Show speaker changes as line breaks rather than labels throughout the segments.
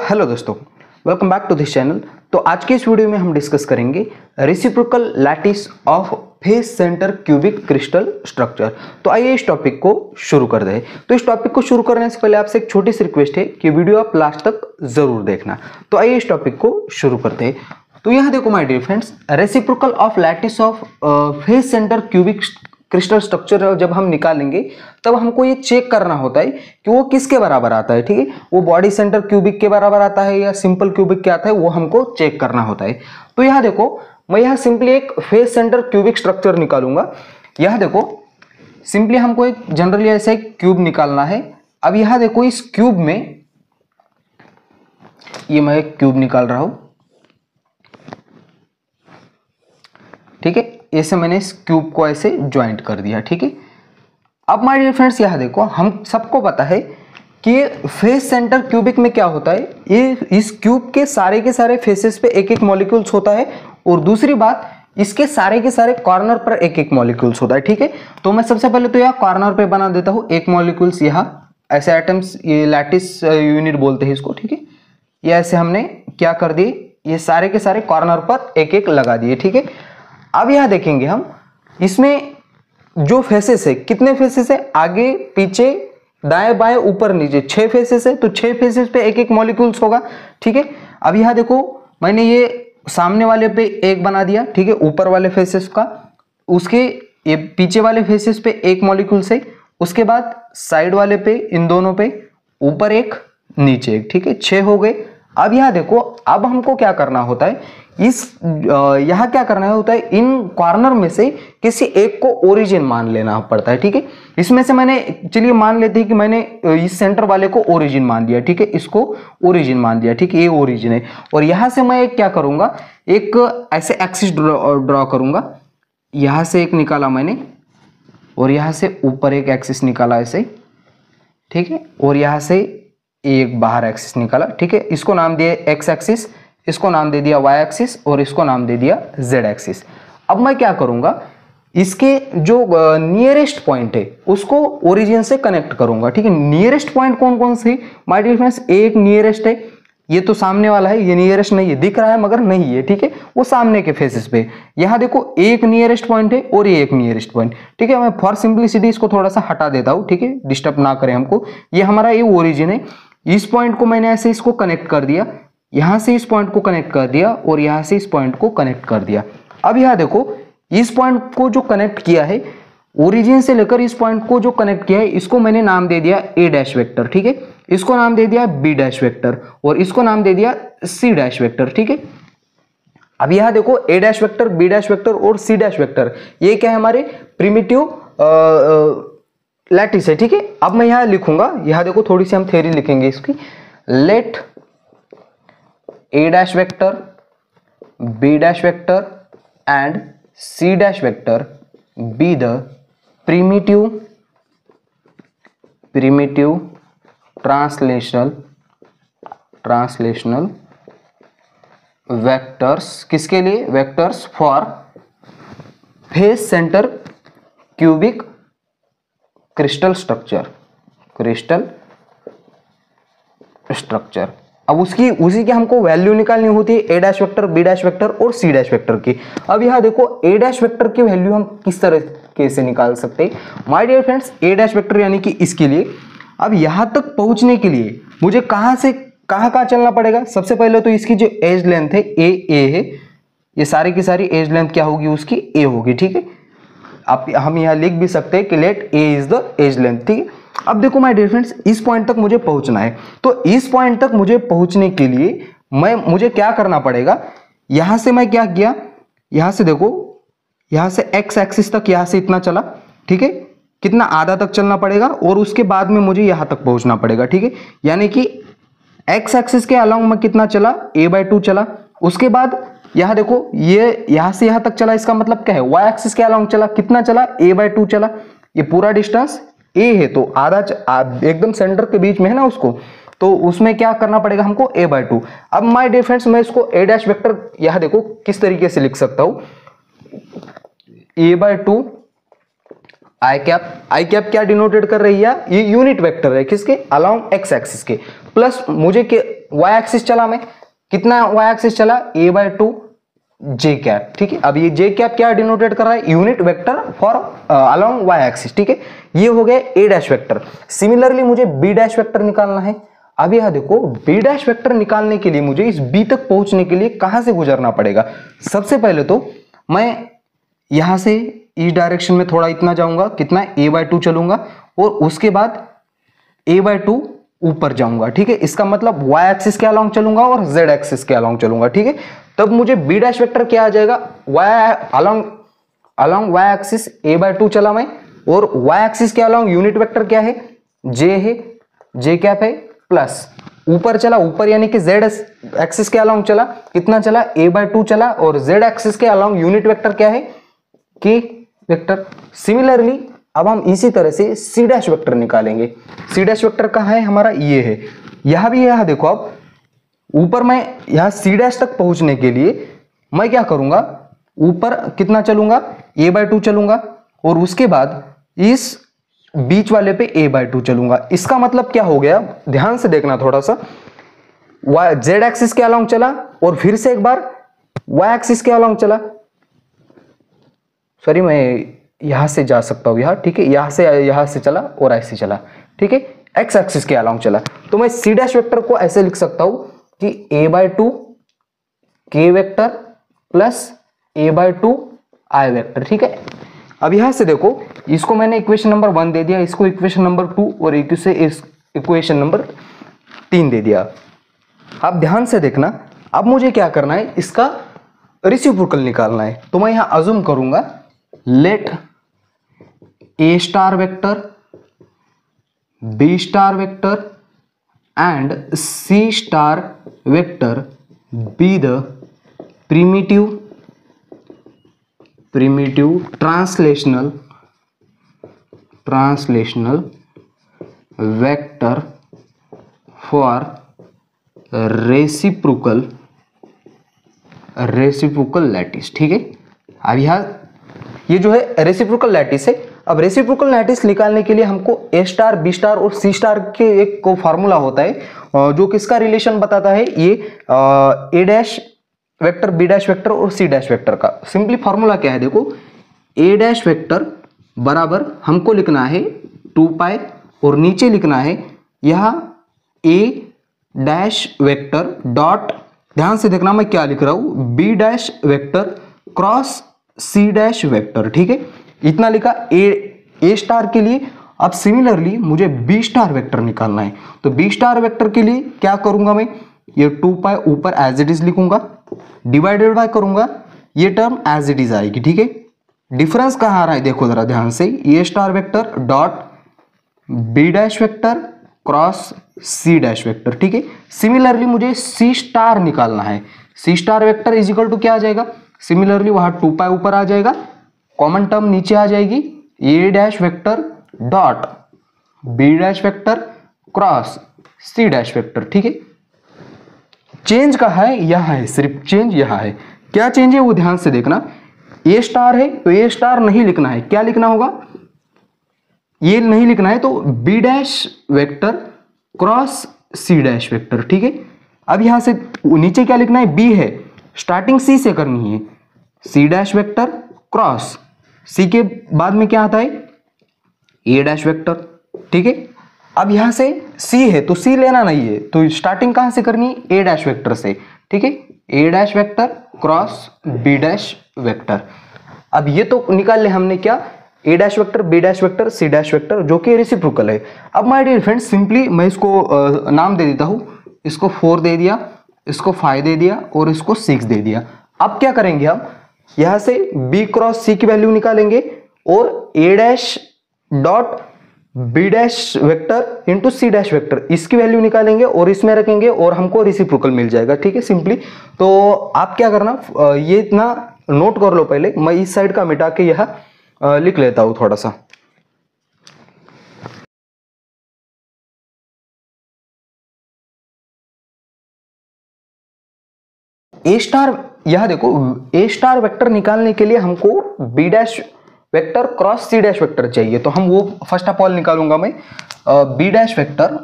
Hello दोस्तों, welcome back to this channel. तो आज के इस वीडियो में हम डिस्कस करेंगे reciprocal lattice of face centre cubic crystal structure. तो आइए इस टॉपिक को शुरू कर दें। तो इस टॉपिक को शुरू करने से पहले आपसे एक छोटी सी रिक्वेस्ट है कि वीडियो आप लास्ट तक जरूर देखना। तो आइए इस टॉपिक को शुरू करते हैं। तो यहाँ देखो my dear friends, reciprocal of lattice of face centre cubic crystal structure जब हम निकालेंगे तब हमको ये चेक करना होता है कि वो किसके बराबर आता है। ठीक है, वो बॉडी सेंटर क्यूबिक के बराबर आता है या सिंपल क्यूबिक के आता है, वो हमको चेक करना होता है। तो यहाँ देखो, मैं यहाँ सिंपली एक फेस सेंटर क्यूबिक स्ट्रक्चर निकालूंगा। यहाँ देखो, सिंपली हमको एक जनरली ऐसे एक क्यूब निकालना है। अब यहाँ देखो, इस क्यूब में ये मैं एक क्यूब निकाल रहा हूं। ठीक है, ऐसे मैंने इस क्यूब को ऐसे ज्वाइंट कर दिया। ठीक है, अब माय डियर फ्रेंड्स यहाँ देखो, हम सबको पता है कि फेस सेंटर क्यूबिक में क्या होता है, ये इस क्यूब के सारे फेसेस पे एक एक मॉलिक्यूल्स होता है, और दूसरी बात इसके सारे के सारे कॉर्नर पर एक एक मॉलिक्यूल्स होता है। ठीक है, तो मैं सबसे पहले तो यहाँ कॉर्नर पे बना देता हूँ एक मॉलिक्यूल्स, यहाँ ऐसे एटम्स, ये लैटिस यूनिट बोलते हैं इसको। ठीक है, ये ऐसे हमने क्या कर दिए, ये सारे के सारे कॉर्नर पर एक एक लगा दिए। ठीक है, अब यहां देखेंगे हम, इसमें जो फेसेस है, कितने फेसेस है, आगे पीछे दाएं बाएं ऊपर नीचे 6 फेसेस है। तो 6 फेसेस पे एक एक मॉलिक्यूल्स होगा। ठीक है, अब यहां देखो, मैंने ये सामने वाले पे एक बना दिया। ठीक है, ऊपर वाले फेसेस का, उसके ये पीछे वाले फेसेस पे एक मॉलिक्यूल्स है, उसके बाद साइड वाले पे, इन दोनों पे ऊपर एक नीचे एक। ठीक है, 6 हो गए। अब यहां देखो, अब हमको क्या करना होता है, यहां क्या करना होता है, इन कॉर्नर में से किसी एक को ओरिजिन मान लेना पड़ता है। ठीक है, इसमें से मैंने, चलिए मान लेते हैं कि मैंने इस सेंटर वाले को ओरिजिन मान लिया। ठीक है, इसको ओरिजिन मान लिया। ठीक है, ये ओरिजिन है, और यहां से मैं क्या करूंगा, एक ऐसे एक्सिस ड्रॉ करूंगा। यहां से एक निकाला मैंने, और यहां से ऊपर एक एक्सिस निकाला ऐसे। ठीक है, और यहां से एक बाहर एक्सिस निकाला। ठीक है, इसको नाम दिया एक्स एक्सिस, इसको नाम दे दिया वाई एक्सिस, और इसको नाम दे दिया जेड एक्सिस। अब मैं क्या करूंगा, इसके जो नियरेस्ट पॉइंट है उसको ओरिजिन से कनेक्ट करूंगा। ठीक है, नियरेस्ट पॉइंट कौन कौन से, माय डियर फ्रेंड्स, एक नियरेस्ट है, ये तो सामने वाला है, ये नियरेस्ट नहीं है, दिख रहा है मगर नहीं है। ठीक है, वो सामने के फेसेस पे। यहां देखो, एक नियरेस्ट पॉइंट है और ये एक नियरेस्ट पॉइंट। ठीक है, मैं फॉर सिंपलिसिटी इसको थोड़ा सा हटा देता हूं। ठीक है, डिस्टर्ब ना करें हमको। ये हमारा ये ओरिजिन है, इस पॉइंट को मैंने ऐसे इसको कनेक्ट कर दिया, यहां से इस पॉइंट को कनेक्ट कर दिया, और यहां से इस पॉइंट को कनेक्ट कर दिया। अब यहां देखो, इस पॉइंट को जो कनेक्ट किया है, ओरिजिन से लेकर इस पॉइंट को जो कनेक्ट किया है, इसको मैंने नाम दे दिया ए डैश वेक्टर। ठीक है, इसको नाम दे दिया बी डैश वेक्टर, और इसको नाम दे दिया सी डैश वेक्टर। ठीक है, अब यहां देखो, A dash vector, B dash vector और सी डैश वेक्टर, ये क्या है, हमारे प्रिमिटिव लैटिस है। ठीक है, अब मैं यहां लिखूंगा, यहां देखो थोड़ी सी हम थ्योरी लिखेंगे इसकी। Let A dash vector, B dash vector and C dash vector be the primitive translational vectors, किसके लिए, vectors for face center cubic crystal structure। अब उसी की हमको वैल्यू निकालनी होती है, A dash vector, B dash vector और सी डैश वेक्टर की। अब यहां देखो, ए डैश वेक्टर की वैल्यू हम किस तरीके से निकाल सकते हैं, my dear friends, A dash vector यानी कि इसके लिए, अब यहां तक पहुंचने के लिए मुझे कहां से कहां चलना पड़ेगा। सबसे पहले तो इसकी जो एज लेंथ है, ए है, ये सारी की सारी एज लेंथ क्या होगी, उसकी ए होगी। ठीक है, आप हम यहां लिख भी सकते हैं कि let a is the edge length. ठीक है, अब देखो माय डियर फ्रेंड्स, इस पॉइंट तक मुझे पहुंचना है। तो इस पॉइंट तक मुझे पहुंचने के लिए मुझे क्या करना पड़ेगा, यहां से मैं क्या किया, यहां से देखो, यहां से एक्स एक्सिस तक, यहां से इतना चला। ठीक है, कितना, आधा तक चलना पड़ेगा, और उसके बाद में मुझे यहां तक पहुंचना पड़ेगा। ठीक है, यानी कि एक्स एक्सिस के अलोंग में कितना चला, a/2 चला। उसके बाद यहां देखो, ये यहां से यहां तक चला, इसका मतलब क्या है, वाई एक्सिस के अलोंग चला, कितना चला, a/2 चला। ये पूरा डिस्टेंस ए है, तो आधा एकदम सेंटर के बीच में है ना उसको, तो उसमें क्या करना पड़ेगा हमको, a/2। अब माय डियर फ्रेंड्स, मैं इसको ए डैश वेक्टर यहां देखो किस तरीके से लिख सकता हूं, a/2 आई कैप क्या डिनोटेड कर रही है, ये यूनिट वेक्टर है किसके, अलोंग एक्स एक्सिस के, प्लस मुझे के वाई एक्सिस चला, मैं कितना वाई एक्सिस चला, a/2 जे कैप, ठीक है। अब ये जे कैप क्या डिनोटेड कर रहा है, unit vector for along y axis, ठीक है। ये हो गया ए डैश वेक्टर। सिमिलरली मुझे बी डैश वेक्टर निकालना है। अब यह देखो, बी डैश वेक्टर निकालने के लिए मुझे इस बी तक पहुंचने के लिए कहां से गुजरना पड़ेगा। सबसे पहले तो मैं यहां से इस डायरेक्शन में थोड़ा इतना जाऊंगा, कितना, a/2 चलूंगा, और उसके बाद a/2 ऊपर जाऊंगा, ठीक है। इसका मतलब y एक्सिस के अलोंग चलूंगा और z एक्सिस के अलोंग चलूंगा, ठीक है। तब मुझे b डैश वेक्टर क्या आ जाएगा, y along y axis a/2 चला मैं, और y एक्सिस के अलोंग यूनिट वेक्टर क्या है, j है, j कैप है, प्लस ऊपर चला, ऊपर यानी कि z एक्सिस के अलोंग चला, कितना चला, a/2 चला, और z एक्सिस के अलोंग यूनिट वेक्टर क्या है, k वेक्टर। सिमिलरली अब हम इसी तरह से सी डैश वेक्टर निकालेंगे। सी डैश वेक्टर कहाँ है हमारा, ये है, यहां भी, यहां देखो, अब ऊपर मैं यहां सी डैश तक पहुंचने के लिए मैं क्या करूंगा, ऊपर कितना चलूंगा, a/2 चलूंगा, और उसके बाद इस बीच वाले पे a/2 चलूंगा। इसका मतलब क्या हो गया, ध्यान से देखना थोड़ा सा, z एक्सिस के अलोंग चला, और फिर से एक बार y एक्सिस के अलोंग चला, सॉरी मैं यहां से जा सकता हूं यहां, ठीक है, यहां से चला और ऐसे चला, ठीक है, एक्स एक्सिस के अलोंग चला। तो मैं सी डैश वेक्टर को ऐसे लिख सकता हूं कि a/2 k vector plus a/2 i vector, ठीक है। अब यहां से देखो, इसको मैंने इक्वेशन नंबर 1 दे दिया, इसको इक्वेशन नंबर 2, और इक्वेशन नंबर 3 दे दिया। अब ध्यान से देखना, अब मुझे क्या करना है, इसका रेसिप्रोकल निकालना है। तो मैं यहां अज्यूम करूंगा, let a star vector, b star vector and c star vector be the primitive translational vector for reciprocal lattice, ठीक है। अब यहां ये जो है रेसिप्रोकल लैटिस है। अब रेसिप्रोकल लैटिस निकालने के लिए हमको ए स्टार, बी स्टार और सी स्टार के एक को फार्मूला होता है जो किसका रिलेशन बताता है, ये A dash vector, B dash vector और सी डैश वेक्टर का। सिंपली फार्मूला क्या है, देखो, ए डैश वेक्टर बराबर हमको लिखना है 2 पाई, और नीचे लिखना है यह ए डैश वेक्टर डॉट, ध्यान से देखना मैं क्या लिख रहा हूं, बी डैश वेक्टर क्रॉस सी डैश वेक्टर, ठीक है। इतना लिखा ए स्टार के लिए। अब सिमिलरली मुझे बी स्टार वेक्टर निकालना है, तो बी स्टार वेक्टर के लिए क्या करूंगा मैं, ये 2 पाई ऊपर एज इट इज लिखूंगा, डिवाइडेड बाय करूंगा, ये टर्म एज इट इज आएगी, ठीक है। डिफरेंस कहां आ रहा है, देखो जरा ध्यान से, A star vector dot B dash vector cross C dash vector, ठीक है। सिमिलरली मुझे सी स्टार निकालना है, C star vector is equal to क्या आ जाएगा, सिमिलरली वहां 2 पाई ऊपर आ जाएगा, कॉमन टर्म नीचे आ जाएगी, A dash vector dot B dash vector cross C dash vector, ठीक है। चेंज कहाँ है, यहां है, सिर्फ चेंज यहां है। क्या चेंज है वो ध्यान से देखना, ए स्टार है तो ए स्टार नहीं लिखना है, क्या लिखना होगा, ये नहीं लिखना है, तो बी डैश वेक्टर क्रॉस सी डैश वेक्टर, ठीक है। अब यहां से नीचे क्या लिखना है, बी है, स्टार्टिंग सी से करनी है, सी डैश वेक्टर क्रॉस सी के बाद में क्या आता है, ए डैश वेक्टर, ठीक है। अब यहां से सी है तो सी लेना नहीं है, तो स्टार्टिंग कहां से करनी है, ए डैश वेक्टर से, ठीक है, A dash vector cross B dash vector. अब ये तो निकाल ले हमने क्या, A dash vector, B dash vector, C dash vector, जो कि रेसिप्रोकल है। अब माय डियर फ्रेंड्स, सिंपली मैं इसको नाम दे देता हूं, इसको 4 दे दिया, इसको 5 दे दिया, और इसको 6 दे दिया। अब क्या करेंगे हम, यहां से b क्रॉस सी की वैल्यू निकालेंगे, और A dash dot B dash vector into C dash vector, इसकी वैल्यू निकालेंगे और इसमें रखेंगे, और हमको रेसिप्रोकल मिल जाएगा, ठीक है, सिंपली। तो आप क्या करना, ये इतना नोट कर लो पहले, मैं इस साइड का मिटा के यह लिख लेता हूं थोड़ा सा। ए स्टार, यह देखो, ए स्टार वेक्टर निकालने के लिए हमको बी डैश वेक्टर क्रॉस सी डैश वेक्टर चाहिए, तो हम वो फर्स्ट ऑफ ऑल निकालूंगा मैं बी डैश वेक्टर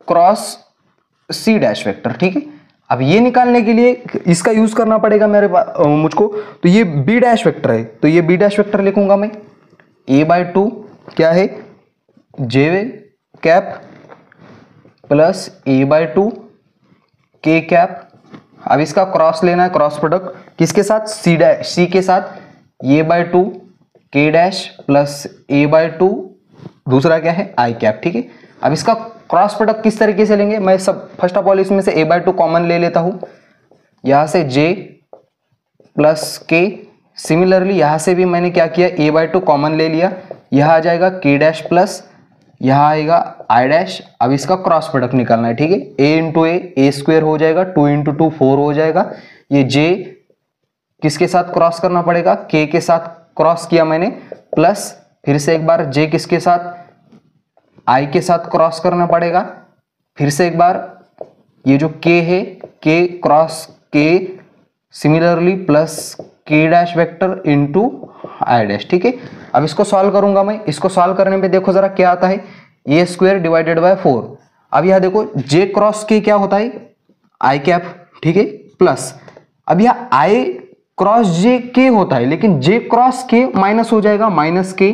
क्रॉस सी डैश वेक्टर, ठीक है। अब ये निकालने के लिए इसका यूज करना पड़ेगा मेरे पास मुझको, तो ये बी डैश वेक्टर है, तो ये बी डैश वेक्टर लिखूंगा मैं a/2 क्या है जे कैप प्लस a/2 के कैप। अब इसका क्रॉस लेना है, क्रॉस प्रोडक्ट किसके साथ, सी के साथ, a/2 के डैश प्लस a/2 दूसरा क्या है आई कैप, ठीक है। अब इसका क्रॉस प्रोडक्ट किस तरीके से लेंगे, मैं सब फर्स्ट ऑफ ऑल इसमें से a/2 कॉमन ले लेता हूं, यहां से j प्लस के, सिमिलरली यहां से भी मैंने क्या किया a/2 कॉमन ले लिया, यह आ जाएगा k डैश प्लस यहां आएगा i डैश। अब इसका क्रॉस प्रोडक्ट निकालना है, ठीक है, a इंटू ए स्क्वायर हो जाएगा, 2 इंटू 2 4 हो जाएगा, ये j किसके साथ क्रॉस करना पड़ेगा, k के साथ क्रॉस किया मैंने, प्लस फिर से एक बार j किसके साथ i के साथ क्रॉस करना पड़ेगा, फिर से एक बार ये जो k है k cross k, similarly plus k dash vector into i dash, ठीक है। अब इसको सॉल्व करूंगा मैं, इसको सॉल्व करने पे देखो जरा क्या आता है, a स्क्वायर डिवाइडेड बाय 4। अब यह देखो j क्रॉस k क्या होता है i कैप, ठीक है, प्लस अब यह i क्रॉस j k होता है, लेकिन j क्रॉस k माइनस हो जाएगा माइनस k,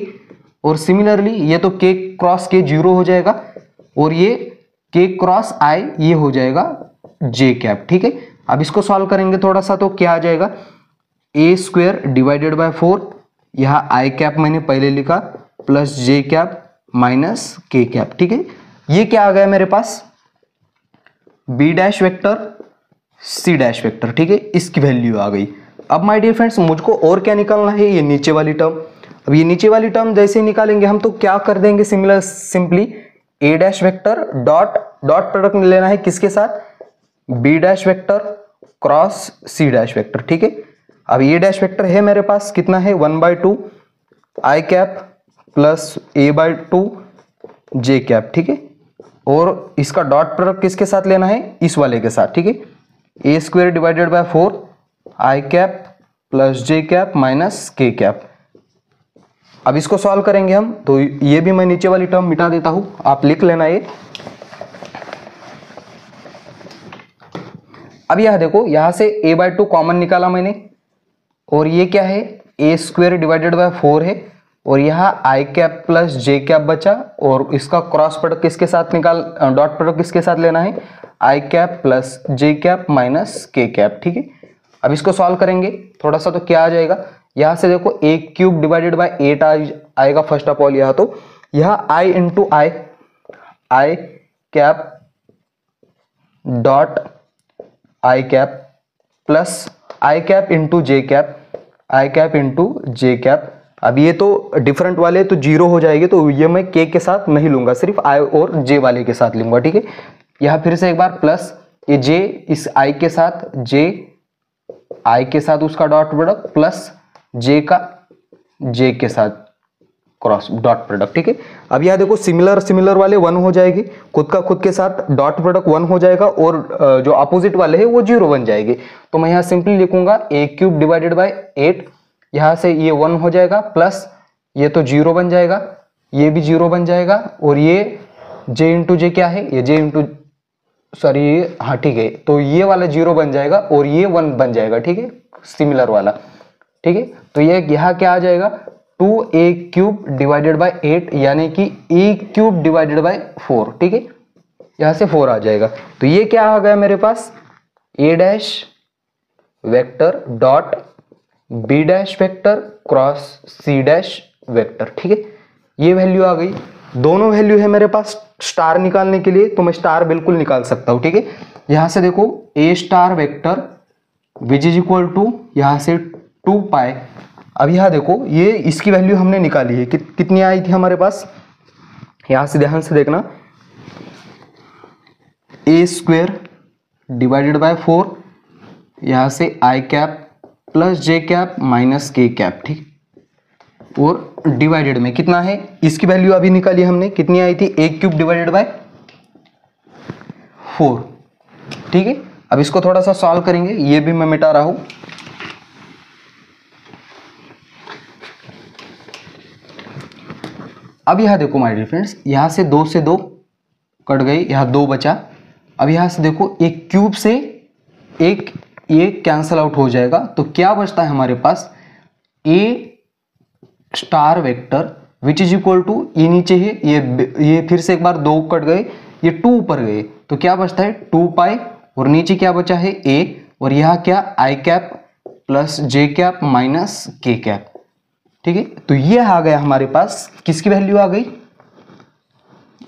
और सिमिलरली ये तो k क्रॉस k 0 हो जाएगा, और ये k क्रॉस i ये हो जाएगा j कैप, ठीक है। अब इसको सॉल्व करेंगे थोड़ा सा, तो क्या आ जाएगा a स्क्वायर डिवाइडेड बाय 4, यहाँ i कैप मैंने पहले लिखा, plus j cap minus k cap, ठीक है। ये क्या आ गया मेरे पास b dash vector c dash vector, ठीक है, इसकी वैल्यू आ गई। अब माय डियर फ्रेंड्स मुझको और क्या निकालना है, ये नीचे वाली टर्म। अब ये नीचे वाली टर्म जैसे ही निकालेंगे हम, तो क्या कर देंगे simply a dash vector dot product लेना है किसके साथ, b dash vector cross c dash vector, ठीक है। अब a डैश वेक्टर है मेरे पास कितना है 1/2 i cap plus a/2 j cap, ठीक है, और इसका डॉट प्रोडक्ट किसके साथ लेना है, इस वाले के साथ, ठीक है, a square divided by 4 i cap plus j cap minus k cap. अब इसको सॉल्व करेंगे हम, तो ये भी मैं नीचे वाली टर्म मिटा देता हूं, आप लिख लेना ये। अब यह देखो यहां से a/2 कॉमन निकाला मैंने, और ये क्या है a स्क्वायर डिवाइडेड बाय 4 है, और यहाँ i cap plus j cap बचा, और इसका क्रॉस प्रोडक्ट किसके साथ डॉट प्रोडक्ट किसके साथ लेना है, i cap plus j cap minus k cap, ठीक है। अब इसको सॉल्व करेंगे थोड़ा सा, तो क्या आ जाएगा, यहां से देखो a क्यूब डिवाइडेड बाय 8 आएगा फर्स्ट ऑफ ऑल, यह तो यह i into I cap dot I cap plus I cap into J cap, I cap into J cap. अब ये तो डिफरेंट वाले तो जीरो हो जाएंगे, तो ये मैं के साथ नहीं लूंगा, सिर्फ आई और जे वाले के साथ लूंगा, ठीक है। यहाँ फिर से एक बार प्लस ये जे इस आई के साथ, जे आई के साथ उसका डॉट प्रोडक्ट, प्लस जे का जे के साथ क्रॉस डॉट प्रोडक्ट, ठीक है। अब यह देखो सिमिलर वाले 1 हो जाएगी, खुद का खुद के साथ डॉट प्रोडक्ट 1 हो जाएगा, और जो अपोजिट वाले है वो 0 बन जाएगी। तो मैं यहाँ सिंपली लिखूंगा a क्यूब डिवाइडेड बाय 8, यहाँ से ये 1 हो जाएगा, प्लस ये तो 0 बन जाएगा, ये भी 0 बन जाएगा, और ये j इंटू जे क्या है, ये j इंटू सॉरी हाँ ठीक है, तो ये वाला 0 बन जाएगा और ये 1 बन जाएगा, ठीक है, सिमिलर वाला, ठीक है। तो ये यहाँ क्या आ जाएगा 2a क्यूब डिवाइडेड बाय 8, यानी कि a क्यूब डिवाइडेड बाय 4, ठीक है, यहाँ से 4 आ जाएगा। तो ये क्या आ गया मेरे पास a dash vector dot b dash vector cross c dash vector, ठीक है, ये वैल्यू आ गई। दोनों वैल्यू है मेरे पास स्टार निकालने के लिए, तो मैं स्टार बिल्कुल निकाल सकता हूं, ठीक है। यहां से देखो a star vector which is equal to यहां से 2 पाई। अब यहां देखो ये इसकी वैल्यू हमने निकाली है, कितनी आई थी हमारे पास, यहां से ध्यान से देखना, a स्क्वायर डिवाइडेड बाय 4, यहां से आई cap plus J cap minus के कैप, ठीक, और डिवाइडेड में कितना है, इसकी वैल्यू अभी निकाली हमने, कितनी आई थी a क्यूब डिवाइडेड बाय 4, ठीक है। अब इसको थोड़ा सा सॉल्व करेंगे, ये भी मैं मिटा रहा हूं। अब यहाँ देखो माय डियर फ्रेंड्स, यहाँ से 2 से 2 कट गई, यहाँ 2 बचा। अब यहाँ से देखो एक क्यूब से एक ये कैंसल आउट हो जाएगा, तो क्या बचता है हमारे पास, A star vector which is equal to, ये नीचे है, ये फिर से एक बार 2 कट गए, ये 2 ऊपर गए, तो क्या बचता है 2 पाई, और नीचे क्या बचा है ए, और यहाँ क्या आई cap plus J cap minus के कैप। ठीक है, तो ये आ गया हमारे पास, किसकी वैल्यू आ गई,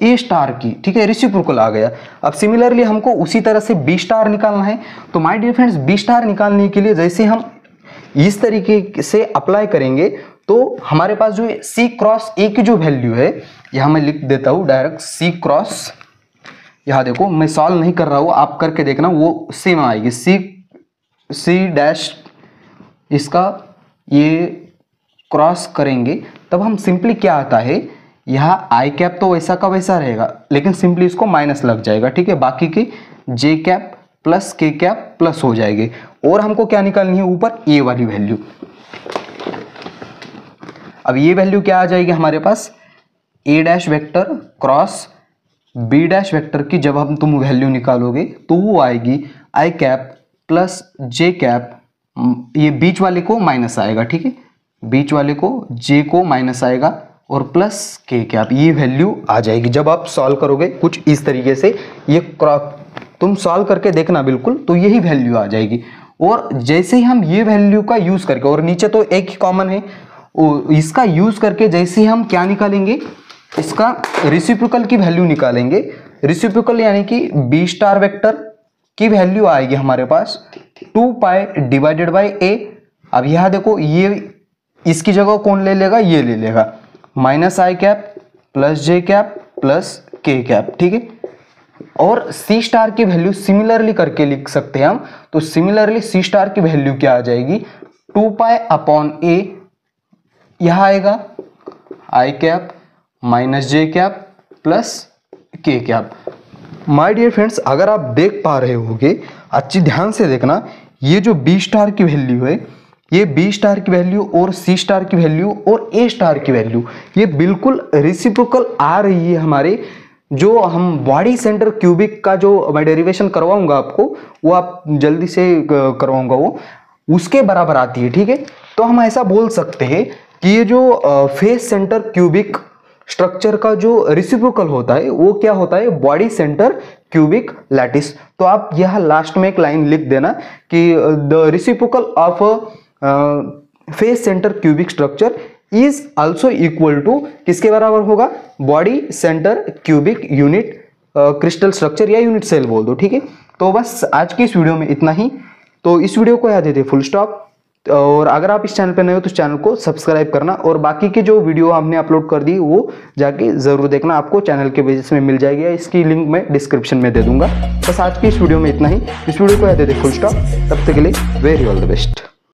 ए स्टार की। ठीक है, रेसिप्रोकल आ गया। अब सिमिलरली हमको उसी तरह से बी स्टार निकालना है। तो my dear friends, b star निकालने के लिए जैसे हम इस तरीके से अप्लाई करेंगे, तो हमारे पास जो सी क्रॉस ए की जो वैल्यू है, यहां मैं लिख देता हूं डायरेक्ट, सी क्रॉस, यहां देखो मैं सॉल्व नहीं कर रहा हूं, आप करके देखना, वो सेम आएगी, सी डैश, इसका ये क्रॉस करेंगे तब हम सिंपली क्या आता है, यहाँ आई कैप तो वैसा का वैसा रहेगा, लेकिन सिंपली इसको माइनस लग जाएगा। ठीक है, बाकी की जे कैप प्लस के कैप प्लस हो जाएगी, और हमको क्या निकालनी है ऊपर, ए वाली वैल्यू। अब ये वैल्यू क्या आ जाएगी हमारे पास, A dash vector cross B dash vector की जब हम तुम वैल्यू निकालोगे तो वो आएगी I cap plus J cap, ये बीच वाले को माइनस आएगा। ठीक है, बीच वाले को जे को माइनस आएगा और प्लस के कैप, ये वैल्यू आ जाएगी। जब आप सॉल्व करोगे कुछ इस तरीके से, ये तुम सॉल्व करके देखना बिल्कुल, तो यही वैल्यू आ जाएगी। और जैसे ही हम ये वैल्यू का यूज करके, और नीचे तो एक ही कॉमन है, इसका यूज करके जैसे ही हम क्या निकालेंगे, इसका रेसिप्रोकल की वैल्यू निकालेंगे। रेसिप्रोकल यानी कि बी स्टार वेक्टर की वैल्यू आएगी हमारे पास 2 पाई डिवाइडेड बाई ए। अब यहां देखो, ये इसकी जगह कौन ले लेगा, ये ले लेगा, माइनस आई cap plus J cap plus के कैप। ठीक है, और सी स्टार की वैल्यू सिमिलरली करके लिख सकते हैं हम। तो सिमिलरली सी स्टार की वैल्यू क्या आ जाएगी, 2 पाई अपॉन ए, यहां आएगा आई कैप माइनस जे कैप प्लस के कैप। माय डियर फ्रेंड्स, अगर आप देख पा रहे होगे, अच्छी ध्यान से देखना, ये जो बी स्टार की वैल्यू है, ये बी स्टार की वैल्यू और सी स्टार की वैल्यू और ए स्टार की वैल्यू, ये बिल्कुल रेसिप्रोकल आ रही है हमारे। जो हम बॉडी सेंटर क्यूबिक का जो मैं डेरिवेशन करवाऊंगा आपको, वो आप जल्दी से करवाऊंगा, वो उसके बराबर आती है। ठीक है, तो हम ऐसा बोल सकते हैं कि ये जो फेस सेंटर क्यूबिक स्ट्रक्चर का जो रेसिप्रोकल होता है, वो क्या होता है, बॉडी सेंटर क्यूबिक लैटिस। तो आप यह लास्ट में एक लाइन लिख देना कि the reciprocal of face centre cubic structure is also equal to, किसके बराबर होगा, body centre cubic unit crystal structure या यूनिट सेल बोल दो। ठीक है, तो बस आज की इस वीडियो में इतना ही। तो इस वीडियो को यहाँ देते फुल स्टॉप, और अगर आप इस चैनल पे नए हो तो इस चैनल को सब्सक्राइब करना, और बाकी की जो वीडियो हमने अपलोड कर दी वो जाके जरूर देखना, आपको चैनल के बेसिस में मिल जाएगी, इसकी लिंक मैं डिस्क्रिप्शन में दे दूंगा। बस आज की इस वीडियो में इतना ही। इस वीडियो को यहाँ देते फुल स्टॉप, तब तक के लिए वेरी ऑल द बेस्ट।